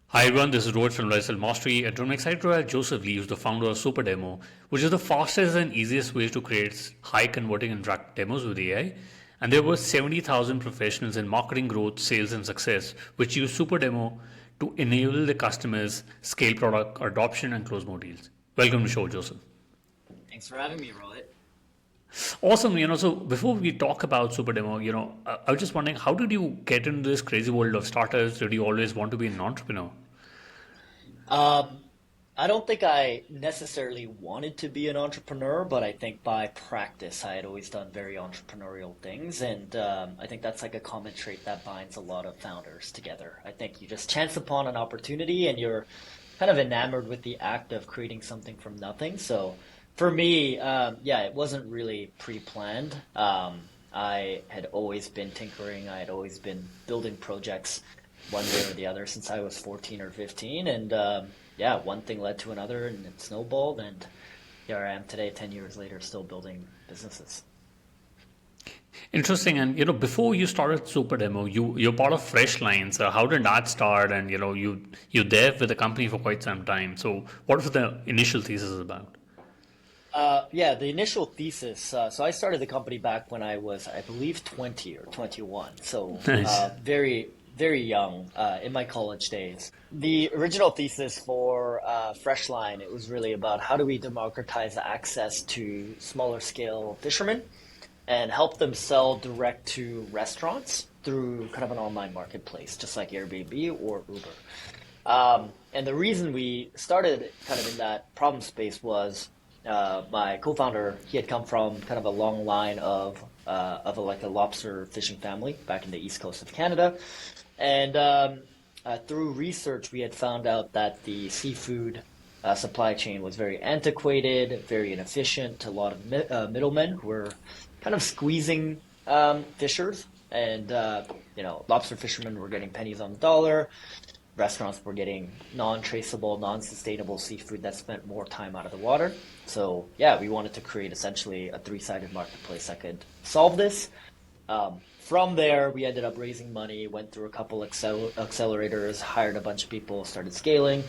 Hi everyone, this is Rohit from Lifestyle Mastery, and I'm excited to have Joseph Lee, who's the founder of Supademo, which is the fastest and easiest way to create high converting and track demos with AI. And there were 70,000 professionals in marketing growth, sales, and success, which use Supademo to enable the customers scale product adoption and close more deals. Welcome to the show, Joseph. Thanks for having me, Rohit. Awesome. So before we talk about Superdemo, I was just wondering, how did you get into this crazy world of startups? Did you always want to be an entrepreneur? Um, I don't think I necessarily wanted to be an entrepreneur, but I think by practice I had always done very entrepreneurial things, and I think that's like a common trait that binds a lot of founders together. I think you just chance upon an opportunity and you're kind of enamored with the act of creating something from nothing. So for me, yeah, it wasn't really pre-planned. I had always been tinkering. I had always been building projects one way or the other since I was 14 or 15. And yeah, one thing led to another and it snowballed. And here I am today, 10 years later, still building businesses. Interesting. And before you started Superdemo, you're part of Freshline. So how did that start? And you're there with the company for quite some time. So what was the initial thesis about? Yeah, the initial thesis. So I started the company back when I was, I believe, 20 or 21. So Nice. very, very young in my college days. The original thesis for Freshline, it was really about how do we democratize access to smaller scale fishermen and help them sell direct to restaurants through kind of an online marketplace, just like Airbnb or Uber. And the reason we started kind of in that problem space was my co-founder, he had come from kind of a long line of like a lobster fishing family back in the east coast of Canada, and through research we had found out that the seafood supply chain was very antiquated, very inefficient. A lot of middlemen who were kind of squeezing fishers, and lobster fishermen were getting pennies on the dollar. Restaurants were getting non-traceable, non-sustainable seafood that spent more time out of the water. So yeah, we wanted to create essentially a three-sided marketplace that could solve this. From there, we ended up raising money, went through a couple accelerators, hired a bunch of people, started scaling.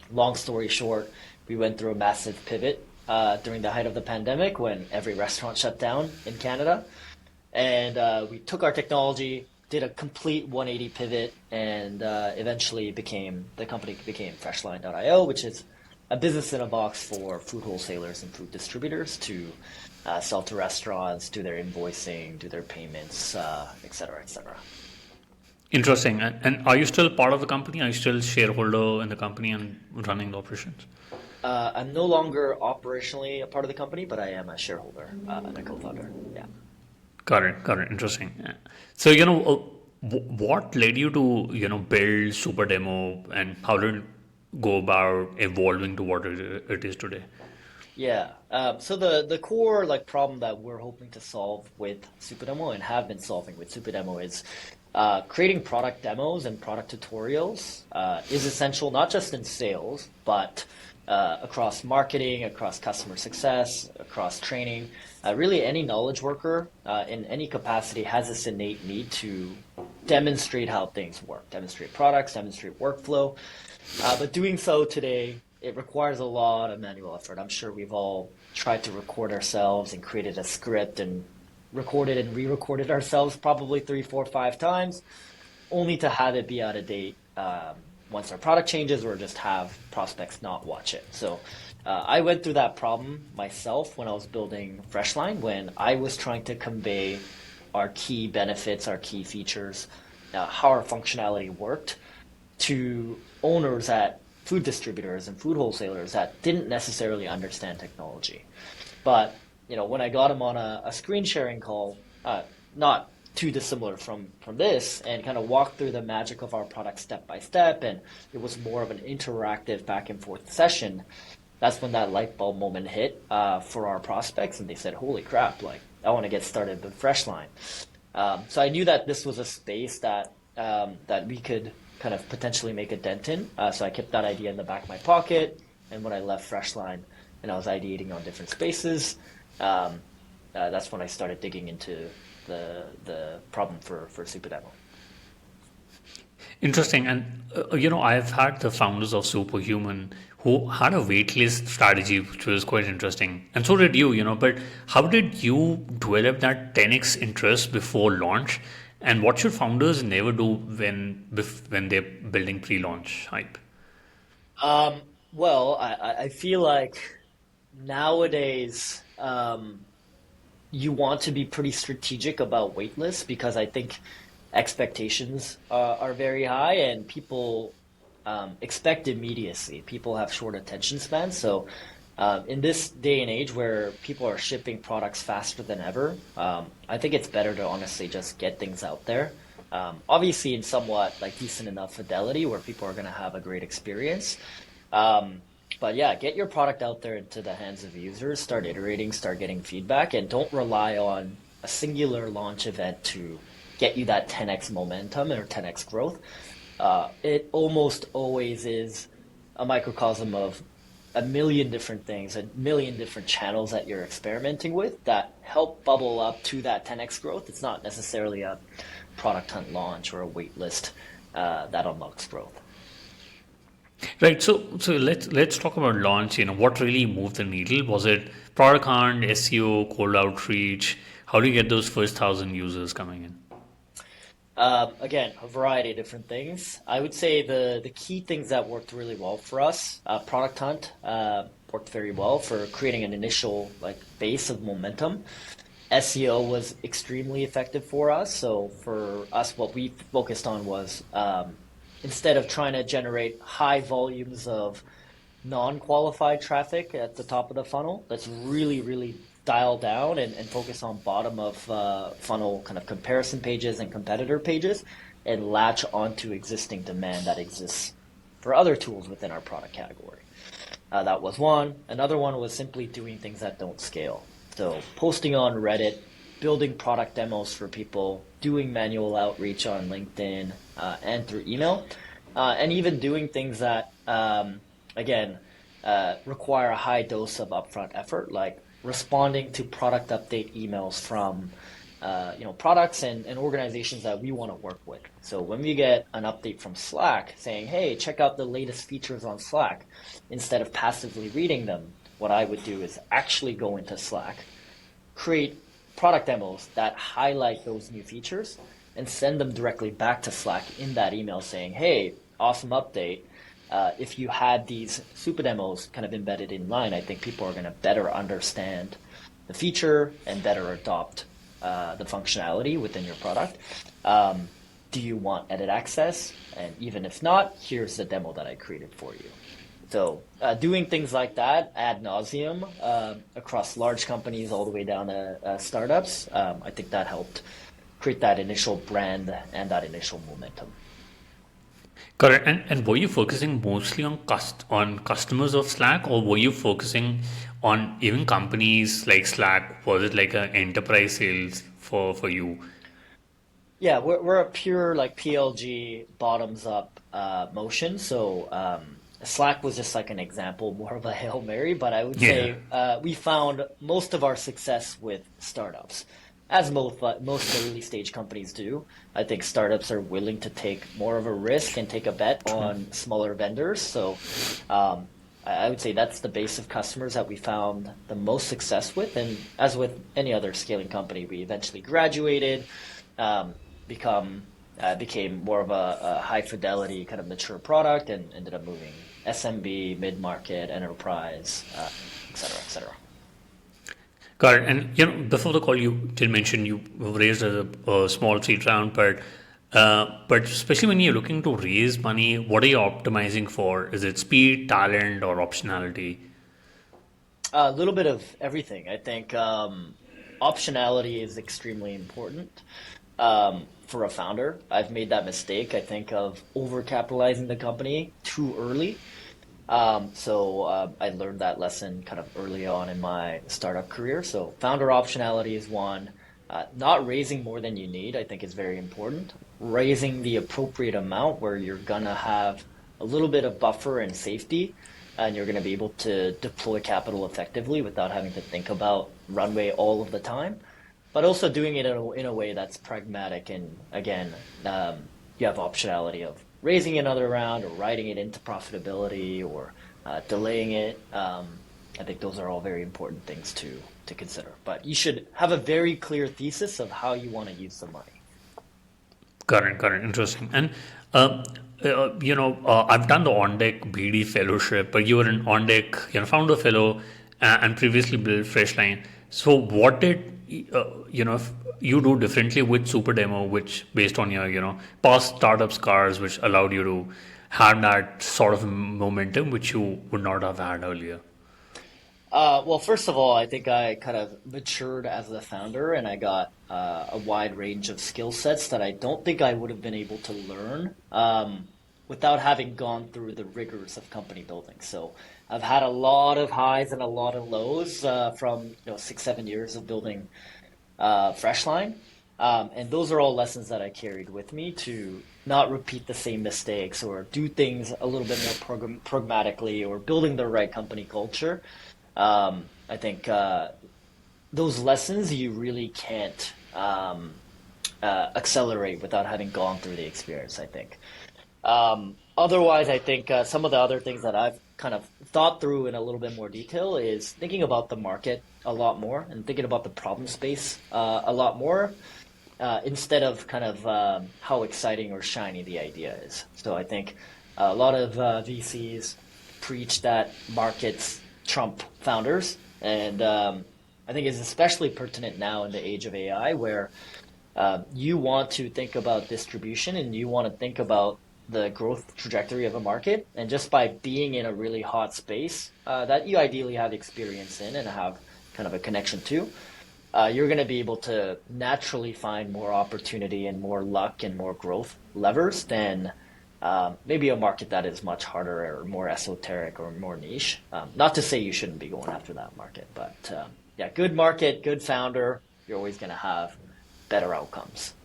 Long story short, we went through a massive pivot during the height of the pandemic when every restaurant shut down in Canada. And we took our technology, did a complete 180 pivot, and eventually the company became Freshline.io, which is a business in a box for food wholesalers and food distributors to sell to restaurants, do their invoicing, do their payments, et cetera, et cetera. Interesting. And are you still part of the company? Are you still shareholder in the company and running the operations? I'm no longer operationally a part of the company, but I am a shareholder and a co-founder. Yeah. Got it. Got it. Interesting. Yeah. So, what led you to, build Super Demo and how did it go about evolving to what it is today? Yeah. So the core like problem that we're hoping to solve with Supademo and have been solving with Supademo is creating product demos and product tutorials is essential not just in sales but across marketing, across customer success, across training. Really, any knowledge worker in any capacity has this innate need to demonstrate how things work, demonstrate products, demonstrate workflow. But doing so today, it requires a lot of manual effort. I'm sure we've all tried to record ourselves and created a script and recorded and re-recorded ourselves probably three, four, five times, only to have it be out of date once our product changes or just have prospects not watch it. So I went through that problem myself when I was building Freshline, when I was trying to convey our key benefits, our key features, how our functionality worked to owners at food distributors and food wholesalers that didn't necessarily understand technology. But when I got them on a screen sharing call, not too dissimilar from this, and kind of walked through the magic of our product step by step, and it was more of an interactive back and forth session. That's when that light bulb moment hit for our prospects, and they said, "Holy crap! Like I want to get started with Freshline." So I knew that this was a space that we could kind of potentially make a dent in. So I kept that idea in the back of my pocket, and when I left Freshline and I was ideating on different spaces, that's when I started digging into the problem for Supademo. Interesting. And, I've had the founders of Superhuman who had a waitlist strategy, which was quite interesting. And so did you. But how did you develop that 10x interest before launch? And what should founders never do when they're building pre-launch hype? Well, I feel like nowadays you want to be pretty strategic about waitlists because I think expectations are very high and people expect immediacy. People have short attention spans. So in this day and age where people are shipping products faster than ever, I think it's better to honestly just get things out there. Obviously in somewhat like decent enough fidelity where people are going to have a great experience. But yeah, get your product out there into the hands of users, start iterating, start getting feedback, and don't rely on a singular launch event to get you that 10x momentum or 10x growth. It almost always is a microcosm of a million different things, a million different channels that you're experimenting with that help bubble up to that 10x growth. It's not necessarily a product hunt launch or a wait list that unlocks growth. Right. So let's talk about launch. What really moved the needle? Was it product hunt, SEO, cold outreach? How do you get those first 1,000 users coming in? Again, a variety of different things. I would say the key things that worked really well for us, product hunt worked very well for creating an initial like base of momentum. SEO was extremely effective for us. So for us, what we focused on was instead of trying to generate high volumes of non-qualified traffic at the top of the funnel, let's really, really dial down and focus on bottom of funnel kind of comparison pages and competitor pages and latch onto existing demand that exists for other tools within our product category. That was one. Another one was simply doing things that don't scale. So posting on Reddit, building product demos for people, doing manual outreach on LinkedIn and through email, and even doing things that, again, require a high dose of upfront effort, like responding to product update emails from products and organizations that we want to work with. So when we get an update from Slack saying, hey, check out the latest features on Slack, instead of passively reading them, what I would do is actually go into Slack, create product demos that highlight those new features and send them directly back to Slack in that email saying, hey, awesome update. If you had these super demos kind of embedded in line, I think people are going to better understand the feature and better adopt the functionality within your product. Do you want edit access? And even if not, here's the demo that I created for you. So doing things like that ad nauseum across large companies all the way down to startups, I think that helped create that initial brand and that initial momentum. Correct. And were you focusing mostly on customers of Slack, or were you focusing on even companies like Slack? Was it like an enterprise sales for you? Yeah, we're a pure like PLG bottoms up motion. So Slack was just like an example, more of a Hail Mary, but I would Yeah. say we found most of our success with startups, as most early stage companies do. I think startups are willing to take more of a risk and take a bet on smaller vendors. So I would say that's the base of customers that we found the most success with. And as with any other scaling company, we eventually graduated, became more of a high fidelity kind of mature product and ended up moving SMB, mid-market, enterprise, et cetera, et cetera. Got it. And before the call, you did mention you raised a small seed round, but especially when you're looking to raise money, what are you optimizing for? Is it speed, talent, or optionality? A little bit of everything. I think optionality is extremely important for a founder. I've made that mistake, I think, of overcapitalizing the company too early. So I learned that lesson kind of early on in my startup career. So founder optionality is one. Not raising more than you need, I think, is very important. Raising the appropriate amount where you're gonna have a little bit of buffer and safety, and you're gonna be able to deploy capital effectively without having to think about runway all of the time. But also doing it in a way that's pragmatic and again, you have optionality of raising another round or riding it into profitability or delaying it. I think those are all very important things to consider. But you should have a very clear thesis of how you want to use the money. Current, interesting. And I've done the on deck BD fellowship, but you were an on deck, founder fellow, and previously built Freshline. So, what did you do differently with Superdemo, which based on your past startup scars, which allowed you to have that sort of momentum which you would not have had earlier? Well, first of all, I think I kind of matured as a founder and I got a wide range of skill sets that I don't think I would have been able to learn without having gone through the rigors of company building. So I've had a lot of highs and a lot of lows from 6-7 years of building Freshline. And those are all lessons that I carried with me to not repeat the same mistakes or do things a little bit more pragmatically or building the right company culture. I think those lessons you really can't accelerate without having gone through the experience, I think. Otherwise, I think some of the other things that I've kind of thought through in a little bit more detail is thinking about the market a lot more and thinking about the problem space a lot more instead of kind of how exciting or shiny the idea is. So I think a lot of VCs preach that markets trump founders, and I think it's especially pertinent now in the age of AI, where you want to think about distribution and you want to think about the growth trajectory of a market, and just by being in a really hot space that you ideally have experience in and have kind of a connection to, you're going to be able to naturally find more opportunity and more luck and more growth levers than maybe a market that is much harder or more esoteric or more niche. Not to say you shouldn't be going after that market, but yeah, good market, good founder, you're always going to have better outcomes.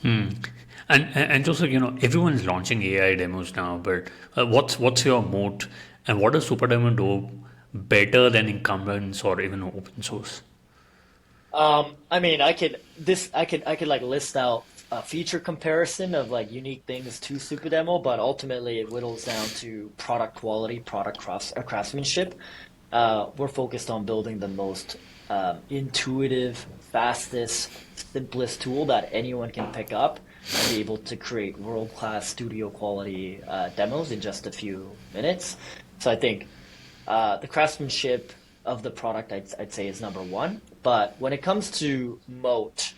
And Joseph, everyone's launching AI demos now, but what's your moat, and what does Superdemo do better than incumbents or even open source? I mean, I could like list out a feature comparison of like unique things to Superdemo, but ultimately it whittles down to product quality, craftsmanship. We're focused on building the most intuitive, fastest, simplest tool that anyone can pick up and be able to create world-class studio quality demos in just a few minutes. So I think the craftsmanship of the product, I'd say, is number one. But when it comes to moat,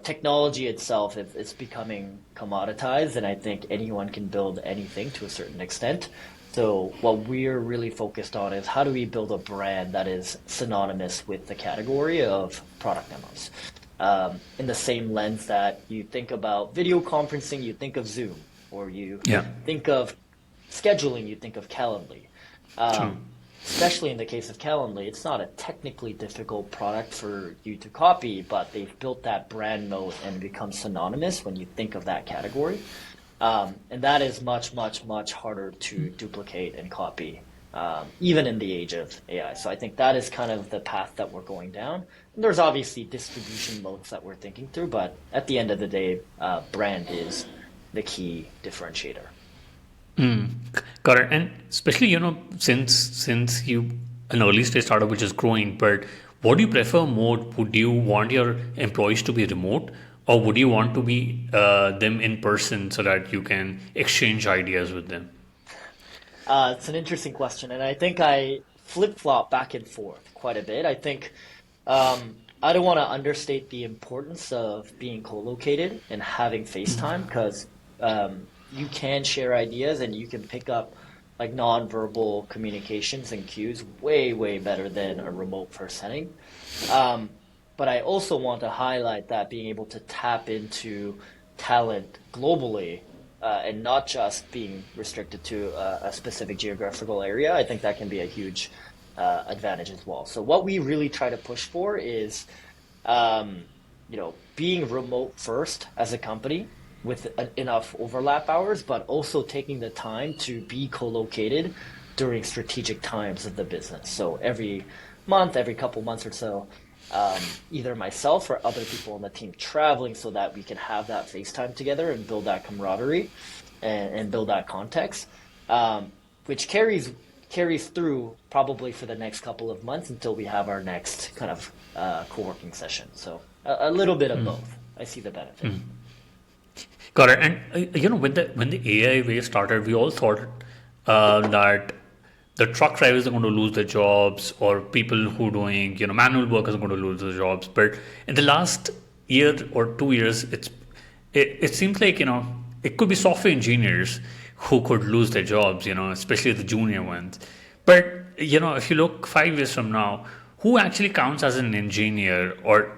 technology itself is becoming commoditized, and I think anyone can build anything to a certain extent. So what we're really focused on is how do we build a brand that is synonymous with the category of product demos. In the same lens that you think about video conferencing, you think of Zoom, or you think of scheduling, you think of Calendly. Especially in the case of Calendly, it's not a technically difficult product for you to copy, but they've built that brand moat and become synonymous when you think of that category. And that is much, much, much harder to duplicate and copy, even in the age of AI. So I think that is kind of the path that we're going down. And there's obviously distribution modes that we're thinking through, but at the end of the day, brand is the key differentiator. Correct. And especially, since you an early stage startup which is growing, but what do you prefer more? Would you want your employees to be remote, or would you want to be them in person so that you can exchange ideas with them? It's an interesting question, and I think I flip-flop back and forth quite a bit. I think I don't want to understate the importance of being co-located and having FaceTime, because you can share ideas and you can pick up like non-verbal communications and cues way, way better than a remote first setting. But I also want to highlight that being able to tap into talent globally and not just being restricted to a specific geographical area, I think that can be a huge advantage as well. So what we really try to push for is, being remote first as a company with enough overlap hours, but also taking the time to be co-located during strategic times of the business. So every month, every couple months or so, either myself or other people on the team traveling so that we can have that FaceTime together and build that camaraderie and build that context, which carries through probably for the next couple of months until we have our next kind of co-working session. So a little bit of both. I see the benefit. Got it. And when the AI wave started, we all thought that the truck drivers are going to lose their jobs, or people who doing manual workers are going to lose their jobs. But in the last year or 2 years, it seems like it could be software engineers who could lose their jobs. Especially the junior ones. But if you look 5 years from now, who actually counts as an engineer, or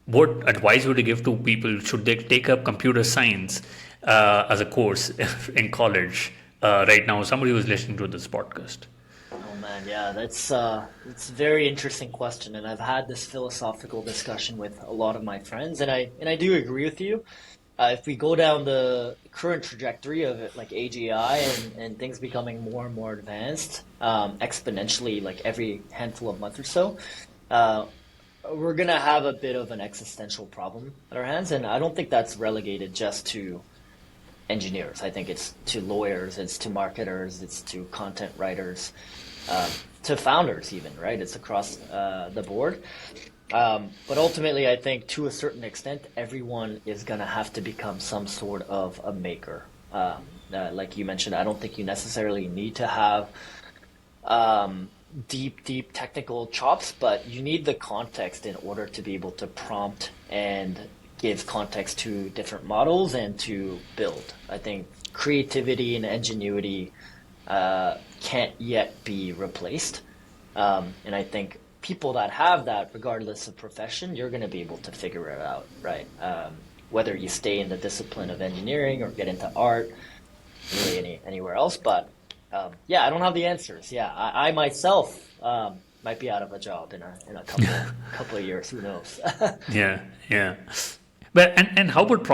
what advice would you give to people? Should they take up computer science as a course in college right now? Somebody who's listening to this podcast. Oh man, yeah, it's a very interesting question, and I've had this philosophical discussion with a lot of my friends, and I do agree with you. If we go down the current trajectory of it, like AGI and things becoming more and more advanced, exponentially, like every handful of months or so, uh, we're gonna have a bit of an existential problem at our hands, and I don't think that's relegated just to engineers. I think it's to lawyers, it's to marketers, it's to content writers, to founders even, right? It's across the board. But ultimately, I think to a certain extent, everyone is gonna have to become some sort of a maker. Like you mentioned, I don't think you necessarily need to have deep technical chops, but you need the context in order to be able to prompt and give context to different models and to build. I think creativity and ingenuity can't yet be replaced. And I think people that have that, regardless of profession, you're going to be able to figure it out, right? Whether you stay in the discipline of engineering or get into art, really anywhere else. But yeah, I don't have the answers. Yeah, I myself might be out of a job in a couple of years. Who knows? Yeah, yeah. But and how about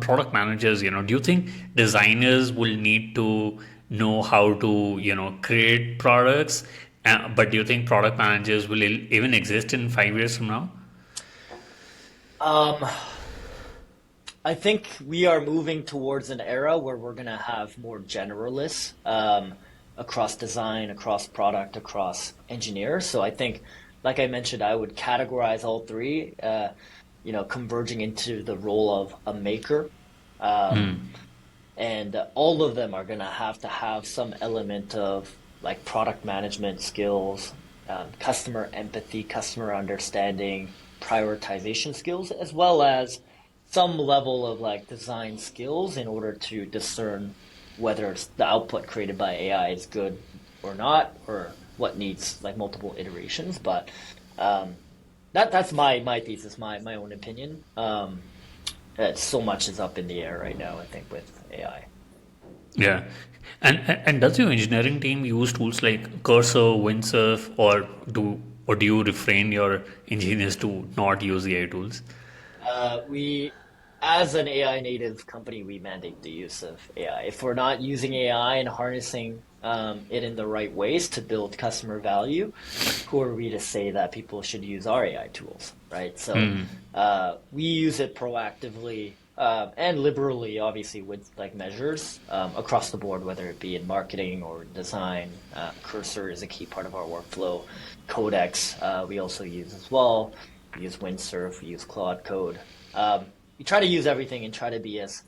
product managers? Do you think designers will need to know how to create products? But do you think product managers will even exist in 5 years from now? Um, I think we are moving towards an era where we're going to have more generalists across design, across product, across engineers. So I think, like I mentioned, I would categorize all three, converging into the role of a maker. Um, and all of them are going to have some element of like product management skills, customer empathy, customer understanding, prioritization skills, as well as some level of like design skills in order to discern whether it's the output created by AI is good or not, or what needs like multiple iterations. But um, that's my thesis, my own opinion. So much is up in the air right now, I think, with AI. Yeah. And does your engineering team use tools like Cursor, Windsurf, or do you refrain your engineers to not use AI tools? We, as an AI native company, we mandate the use of AI. If we're not using AI and harnessing it in the right ways to build customer value, who are we to say that people should use our AI tools, right? So we use it proactively and liberally, obviously, with like measures across the board, whether it be in marketing or design. Cursor is a key part of our workflow. Codex we also use as well. We use Windsurf, we use Claude Code. We try to use everything and try to be as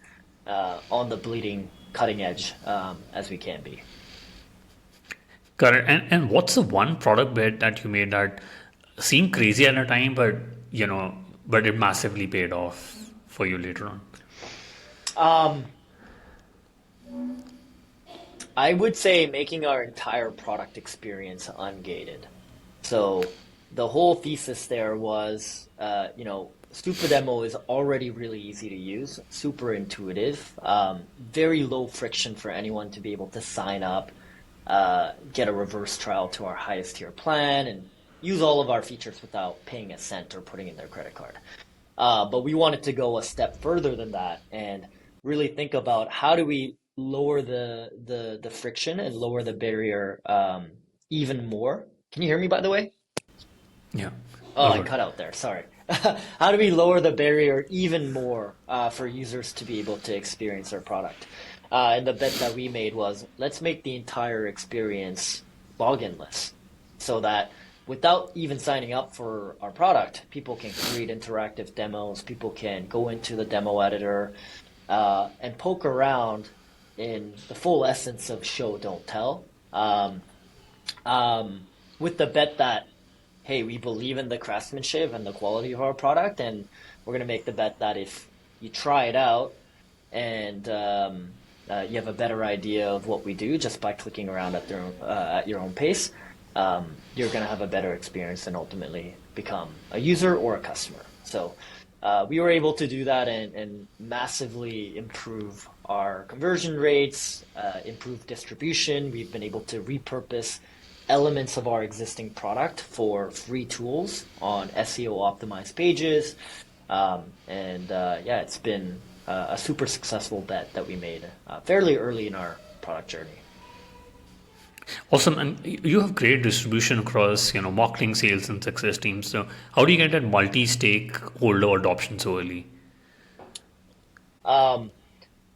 on the bleeding cutting edge as we can be. Got it. And what's the one product bet that you made that seemed crazy at the time, but it massively paid off for you later on? Um, I would say making our entire product experience ungated. So the whole thesis there was, Supademo is already really easy to use, super intuitive, very low friction for anyone to be able to sign up, get a reverse trial to our highest tier plan, and use all of our features without paying a cent or putting in their credit card. But we wanted to go a step further than that and really think about how do we lower the friction and lower the barrier even more. Can you hear me, by the way? Yeah. Oh, Go I for it. cut out there. Sorry. How do we lower the barrier even more for users to be able to experience our product? And the bet that we made was let's make the entire experience login-less so that without even signing up for our product, people can create interactive demos, people can go into the demo editor and poke around in the full essence of show, don't tell. With the bet that hey, we believe in the craftsmanship and the quality of our product, and we're going to make the bet that if you try it out and you have a better idea of what we do just by clicking around at your own pace, you're going to have a better experience and ultimately become a user or a customer. So we were able to do that and massively improve our conversion rates, improve distribution. We've been able to repurpose elements of our existing product for free tools on SEO optimized pages. Yeah, it's been a super successful bet that we made fairly early in our product journey. Awesome. And you have great distribution across, marketing, sales, and success teams. So how do you get that multi-stakeholder adoption so early?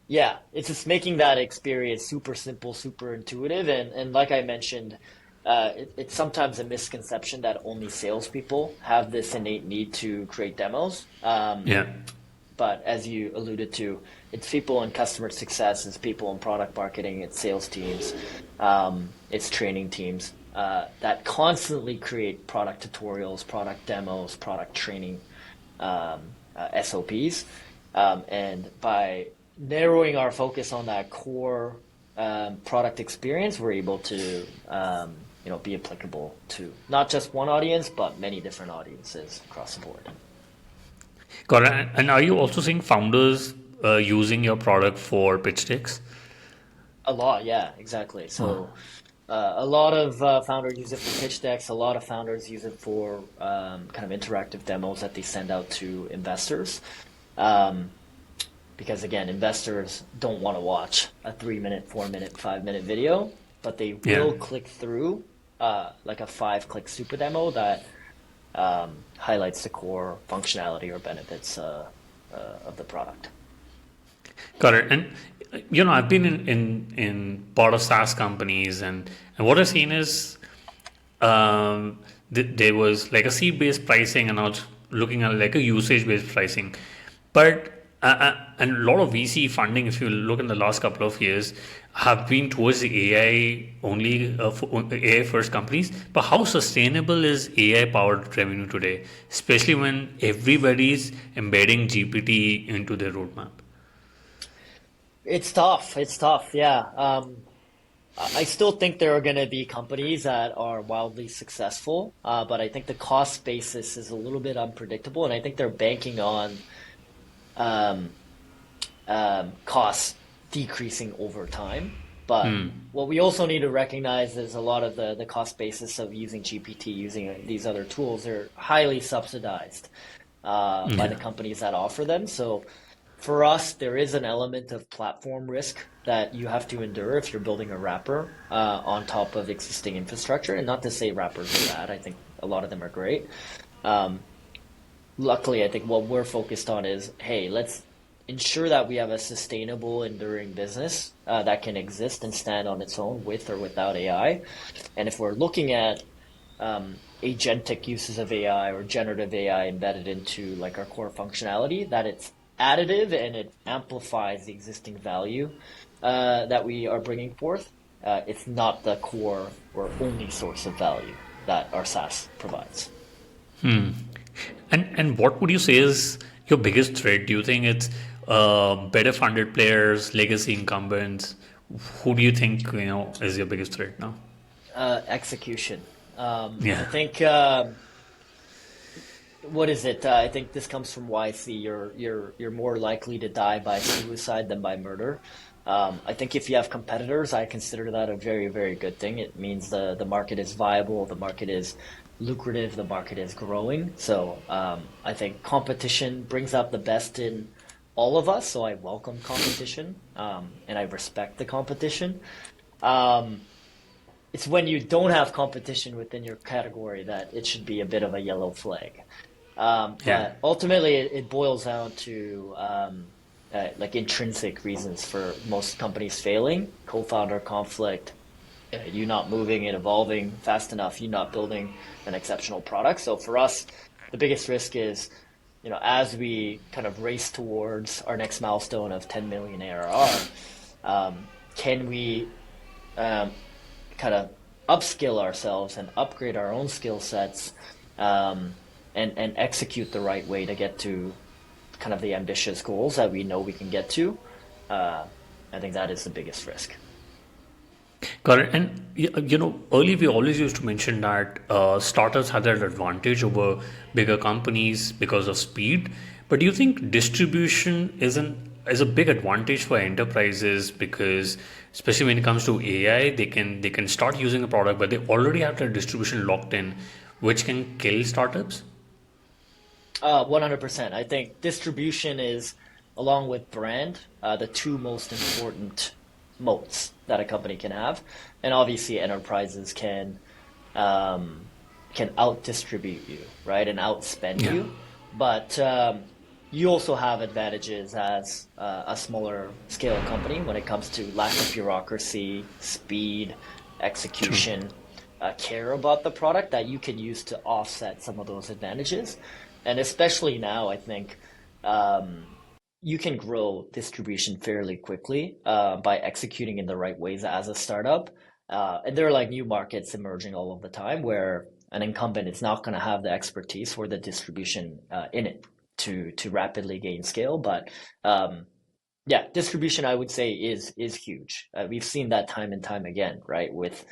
Yeah, it's just making that experience super simple, super intuitive. And like I mentioned, it's sometimes a misconception that only salespeople have this innate need to create demos. Yeah. But as you alluded to, it's people in customer success, it's people in product marketing, it's sales teams, it's training teams that constantly create product tutorials, product demos, product training SOPs. And by narrowing our focus on that core product experience, we're able to be applicable to not just one audience, but many different audiences across the board. Got it. And are you also seeing founders using your product for pitch decks? A lot, yeah, exactly. So a lot of founders use it for pitch decks. A lot of founders use it for kind of interactive demos that they send out to investors. Because again, investors don't want to watch a 3-minute, 4-minute, 5-minute video, but they will click through like a 5-click super demo that highlights the core functionality or benefits of the product. Got it. And I've been in part of SaaS companies, and what I've seen is there was like a seat-based pricing, and I was looking at like a usage-based pricing. But and a lot of VC funding, if you look in the last couple of years, have been towards the AI only, AI first companies. But how sustainable is AI powered revenue today, especially when everybody's embedding GPT into their roadmap? It's tough. It's tough. Yeah. I still think there are going to be companies that are wildly successful, but I think the cost basis is a little bit unpredictable, and I think they're banking on costs decreasing over time. But what we also need to recognize is a lot of the cost basis of using GPT, using these other tools, are highly subsidized by the companies that offer them. So for us, there is an element of platform risk that you have to endure if you're building a wrapper on top of existing infrastructure. And not to say wrappers are bad. I think a lot of them are great. Luckily, I think what we're focused on is, hey, let's ensure that we have a sustainable, enduring business that can exist and stand on its own with or without AI. And if we're looking at agentic uses of AI or generative AI embedded into like our core functionality, that it's additive and it amplifies the existing value that we are bringing forth. It's not the core or only source of value that our SaaS provides. And what would you say is your biggest threat? Do you think it's better funded players, legacy incumbents? Who do you think is your biggest threat now? Execution. Yeah. I think what is it? I think this comes from YC. You're more likely to die by suicide than by murder. I think if you have competitors, I consider that a very, very good thing. It means the market is viable, the market is lucrative, the market is growing. So I think competition brings out the best in all of us. So I welcome competition and I respect the competition. it's when you don't have competition within your category that it should be a bit of a yellow flag. Yeah. But ultimately, it boils down to like intrinsic reasons for most companies failing: co-founder conflict, you not moving and evolving fast enough, you not building an exceptional product. So for us, the biggest risk is, as we kind of race towards our next milestone of 10 million ARR, can we kind of upskill ourselves and upgrade our own skill sets, and execute the right way to get to kind of the ambitious goals that we know we can get to. I think that is the biggest risk. Got it. And earlier we always used to mention that startups had that advantage over bigger companies because of speed. But do you think distribution is a big advantage for enterprises because, especially when it comes to AI, they can start using a product, but they already have the distribution locked in, which can kill startups? 100%. I think distribution is, along with brand, the two most important moats that a company can have. And obviously, enterprises can out distribute you, right, and outspend Yeah. you. But you also have advantages as a smaller scale company when it comes to lack of bureaucracy, speed, True. execution, care about the product that you can use to offset some of those advantages. And especially now, I think you can grow distribution fairly quickly by executing in the right ways as a startup. And there are like new markets emerging all of the time where an incumbent is not going to have the expertise or the distribution in it to rapidly gain scale. But yeah, distribution I would say is huge. We've seen that time and time again, right? With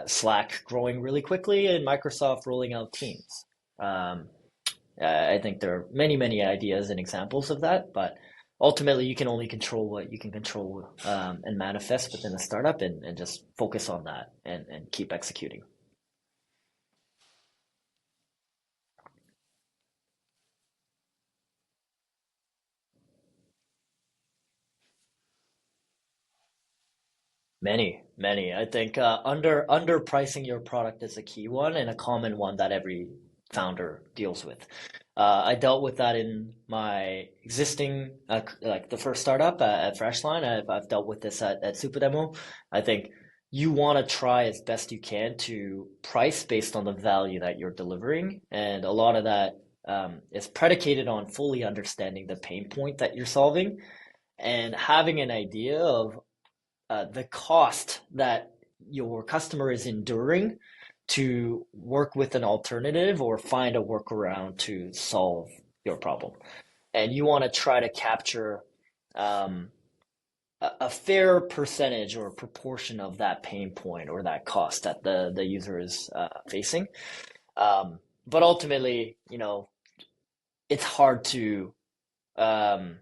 Slack growing really quickly and Microsoft rolling out Teams. Um, I think there are many, many ideas and examples of that, but ultimately you can only control what you can control, and manifest within a startup, and just focus on that and keep executing. Many, many. I think underpricing your product is a key one and a common one that every founder deals with. I dealt with that in my existing, like the first startup at Freshline. I've dealt with this at Supademo. I think you want to try as best you can to price based on the value that you're delivering, and a lot of that is predicated on fully understanding the pain point that you're solving and having an idea of the cost that your customer is enduring to work with an alternative or find a workaround to solve your problem. And you want to try to capture um, a fair percentage or proportion of that pain point or that cost that the user is facing. But ultimately, it's hard to um,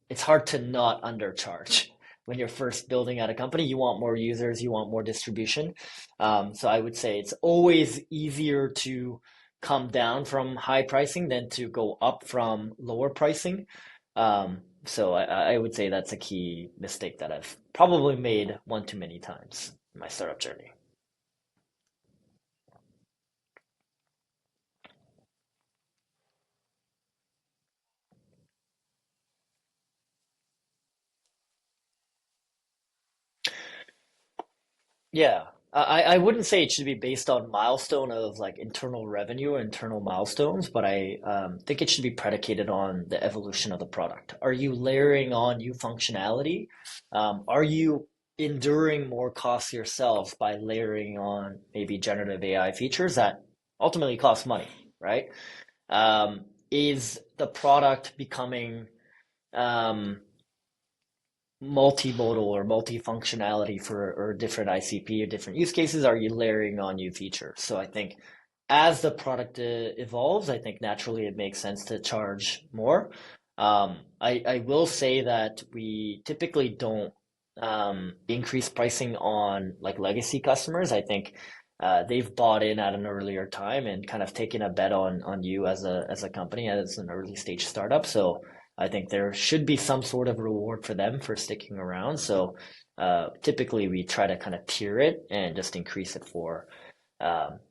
it's hard to not undercharge when you're first building out a company. You want more users, you want more distribution. So I would say it's always easier to come down from high pricing than to go up from lower pricing. So I would say that's a key mistake that I've probably made one too many times in my startup journey. Yeah. I wouldn't say it should be based on milestone of like internal revenue or internal milestones, but I think it should be predicated on the evolution of the product. Are you layering on new functionality? Are you enduring more costs yourself by layering on maybe generative AI features that ultimately cost money, right? Is the product becoming um, multimodal or multi-functionality for or different ICP or different use cases? Are you layering on new features? So I think as the product evolves, I think naturally it makes sense to charge more. I will say that we typically don't increase pricing on like legacy customers. I think they've bought in at an earlier time and kind of taken a bet on you as a company as an early stage startup. So I think there should be some sort of reward for them for sticking around. So typically we try to kind of tier it and just increase it for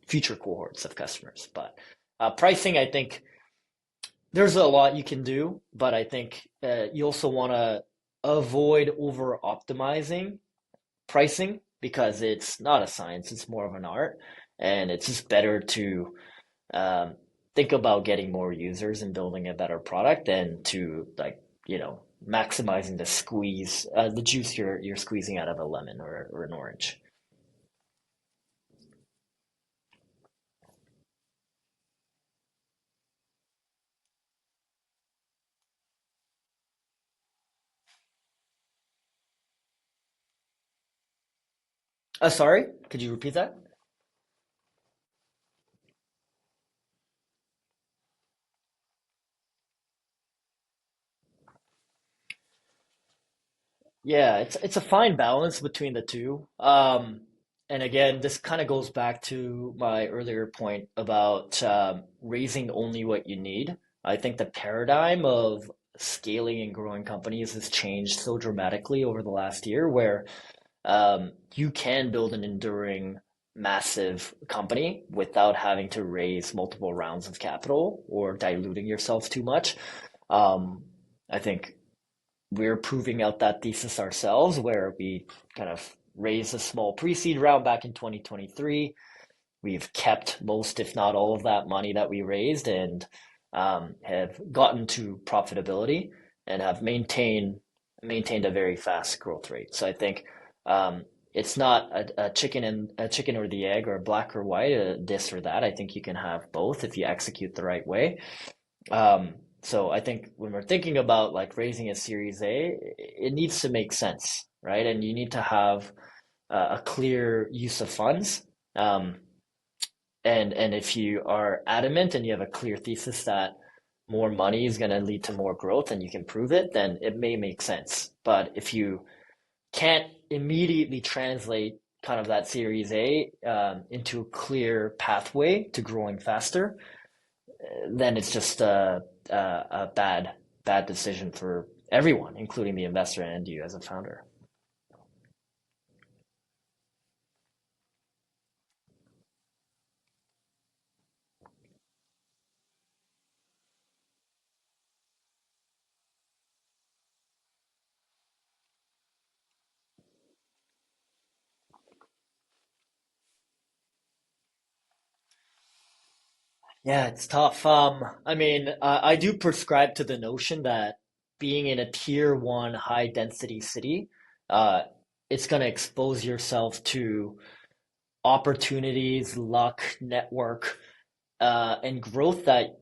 future cohorts of customers. But pricing, I think there's a lot you can do, but I think you also want to avoid over optimizing pricing because it's not a science, it's more of an art. And it's just better to um, think about getting more users and building a better product than to like, maximizing the juice you're squeezing out of a lemon or an orange. Sorry, could you repeat that? Yeah, it's a fine balance between the two. And again, this kind of goes back to my earlier point about raising only what you need. I think the paradigm of scaling and growing companies has changed so dramatically over the last year, where you can build an enduring, massive company without having to raise multiple rounds of capital or diluting yourself too much. Um, I think we're proving out that thesis ourselves, where we kind of raised a small pre-seed round back in 2023. We've kept most, if not all, of that money that we raised and have gotten to profitability and have maintained a very fast growth rate. So I think it's not a chicken or the egg or black or white, this or that. I think you can have both if you execute the right way. So I think when we're thinking about like raising a Series A, it needs to make sense, right? And you need to have a clear use of funds. Um, and if you are adamant and you have a clear thesis that more money is going to lead to more growth and you can prove it, then it may make sense. But if you can't immediately translate kind of that Series A into a clear pathway to growing faster, then it's just a bad decision for everyone, including the investor and you as a founder. Yeah, it's tough. I mean, I do prescribe to the notion that being in a tier one high density city, uh, it's going to expose yourself to opportunities, luck, network, and growth that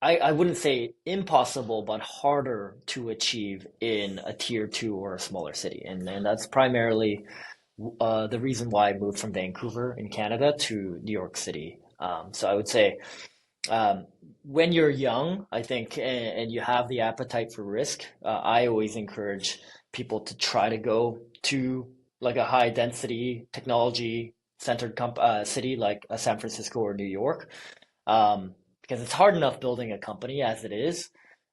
I wouldn't say impossible, but harder to achieve in a tier two or a smaller city. And that's primarily the reason why I moved from Vancouver in Canada to New York City. So I would say um, when you're young, I think, and you have the appetite for risk, I always encourage people to try to go to like a high density technology centered city like San Francisco or New York, because it's hard enough building a company as it is.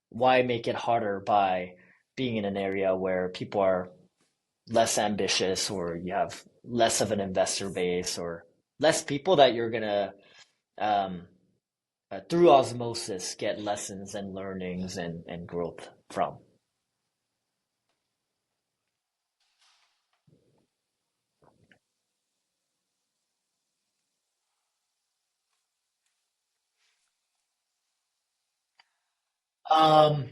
Why make it harder by being in an area where people are less ambitious or you have less of an investor base or less people that you're gonna um, through osmosis get lessons and learnings and growth from. Um,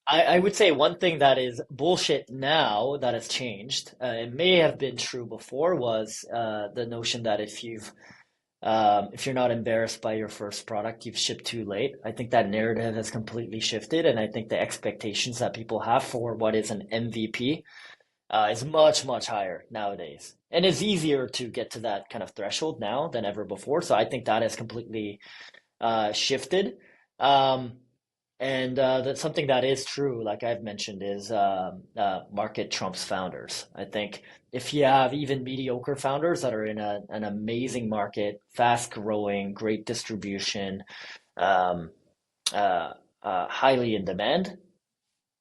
I would say one thing that is bullshit now that has changed, it may have been true before, was the notion that if you're not embarrassed by your first product, you've shipped too late. I think that narrative has completely shifted, and I think the expectations that people have for what is an MVP is much, much higher nowadays. And it's easier to get to that kind of threshold now than ever before. So I think that has completely shifted. Um, and that's something that is true, like I've mentioned, is market trumps founders. I think if you have even mediocre founders that are in an amazing market, fast growing, great distribution, um, uh, highly in demand,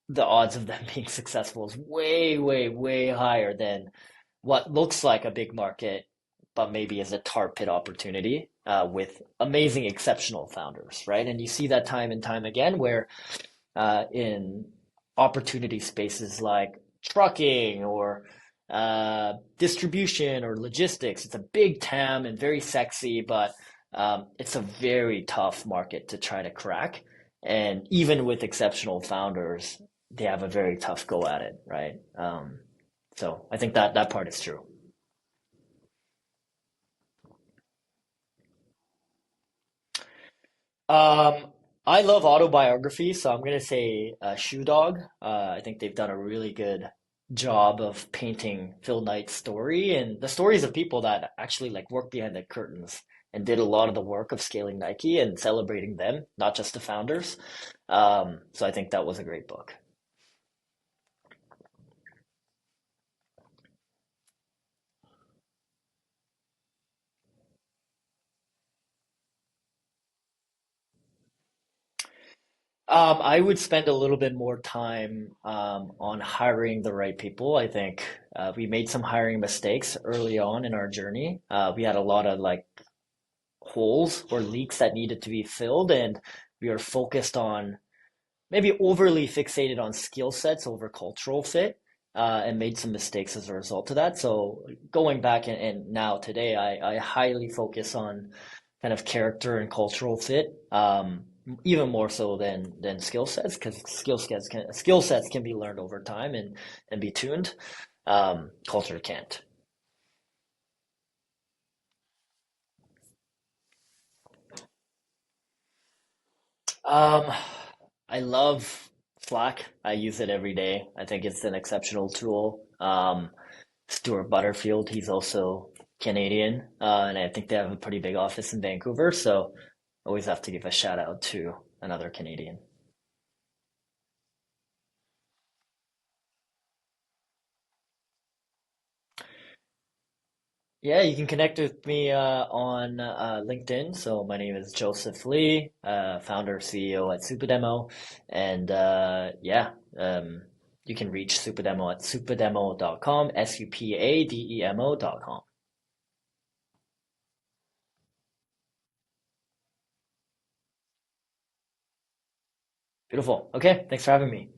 the odds of them being successful is way, way, way higher than what looks like a big market, but maybe is a tar pit opportunity with amazing, exceptional founders, right? And you see that time and time again where in opportunity spaces like trucking or distribution or logistics. It's a big TAM and very sexy, but it's a very tough market to try to crack. And even with exceptional founders, they have a very tough go at it, right? So I think that that part is true. Um, I love autobiography, so I'm gonna say Shoe Dog. I think they've done a really good job of painting Phil Knight's story and the stories of people that actually like worked behind the curtains and did a lot of the work of scaling Nike and celebrating them, not just the founders. So I think that was a great book. I would spend a little bit more time on hiring the right people. I think we made some hiring mistakes early on in our journey. We had a lot of like holes or leaks that needed to be filled, and we are focused on maybe overly fixated on skill sets over cultural fit, and made some mistakes as a result of that. So going back and now today, I highly focus on kind of character and cultural fit, even more so than skill sets, because skill sets can be learned over time and be tuned. Culture can't. Um, I love Slack. I use it every day. I think it's an exceptional tool. Stuart Butterfield, he's also Canadian, and I think they have a pretty big office in Vancouver. So always have to give a shout out to another Canadian. Yeah, you can connect with me on LinkedIn. So my name is Joseph Lee, founder CEO at Supademo, and you can reach Supademo at supademo.com, Supademo.com. Beautiful. Okay, thanks for having me.